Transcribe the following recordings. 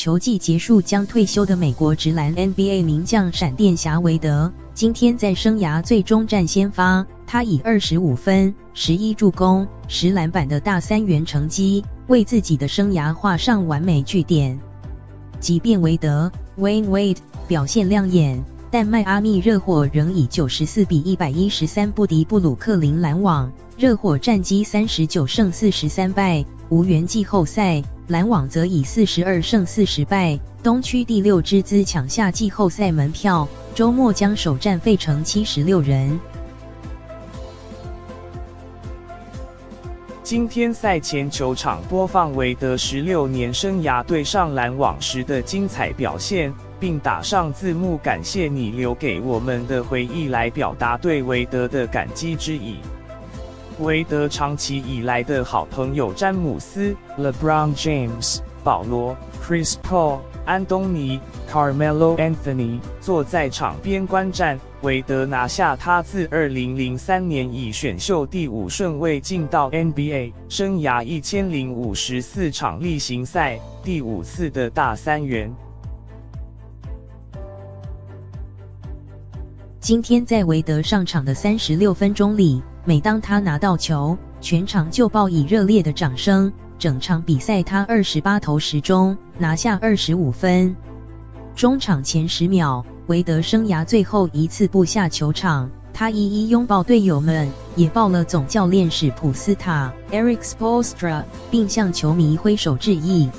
球季结束将退休的美国职篮 NBA 名将闪电侠韦德，今天在生涯最终战先发，他以25分、11助攻、10篮板的大三元成绩，为自己的生涯画上完美句点。即便韦德 Wayne Wade 表现亮眼，但迈阿密热火仍以94-113不敌布鲁克林篮网，热火战绩39胜43败，无缘季后赛。篮网则以42胜40败，东区第6之资抢下季后赛门票，周末将首战费城76人。今天赛前球场播放韦德16年生涯对上篮网时的精彩表现，并打上字幕感谢你留给我们的回忆，来表达对韦德的感激之意。韦德长期以来的好朋友詹姆斯 （LeBron James）、保罗 （Chris Paul）、安东尼 （Carmelo Anthony） 坐在场边观战。韦德拿下他自2003年以选秀第5顺位进到 NBA 生涯1054场例行赛第5次的大三元。今天在韦德上场的36分钟里，每当他拿到球，全场就报以热烈的掌声。整场比赛他28投10中，拿下25分。中场前10秒，韦德生涯最后一次步下球场，他一一拥抱队友们，也抱了总教练史普斯塔 Eric Spoelstra， 并向球迷挥手致意。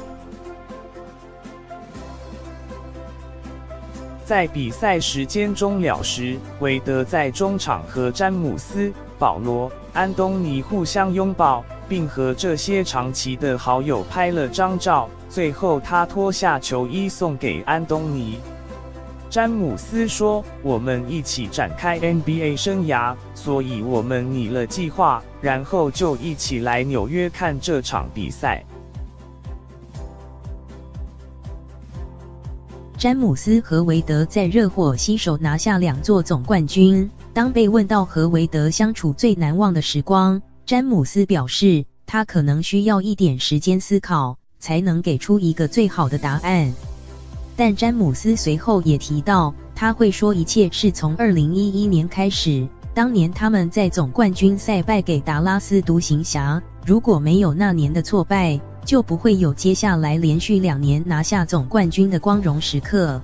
在比赛时间终了时，韦德在中场和詹姆斯、保罗、安东尼互相拥抱，并和这些长期的好友拍了张照。最后他脱下球衣送给安东尼。詹姆斯说：“我们一起展开 NBA 生涯，所以我们拟了计划，然后就一起来纽约看这场比赛。”詹姆斯和韦德在热火携手拿下2座总冠军。当被问到和韦德相处最难忘的时光，詹姆斯表示，他可能需要一点时间思考，才能给出一个最好的答案。但詹姆斯随后也提到，他会说一切是从2011年开始，当年他们在总冠军赛败给达拉斯独行侠，如果没有那年的挫败，就不会有接下来连续2年拿下总冠军的光荣时刻。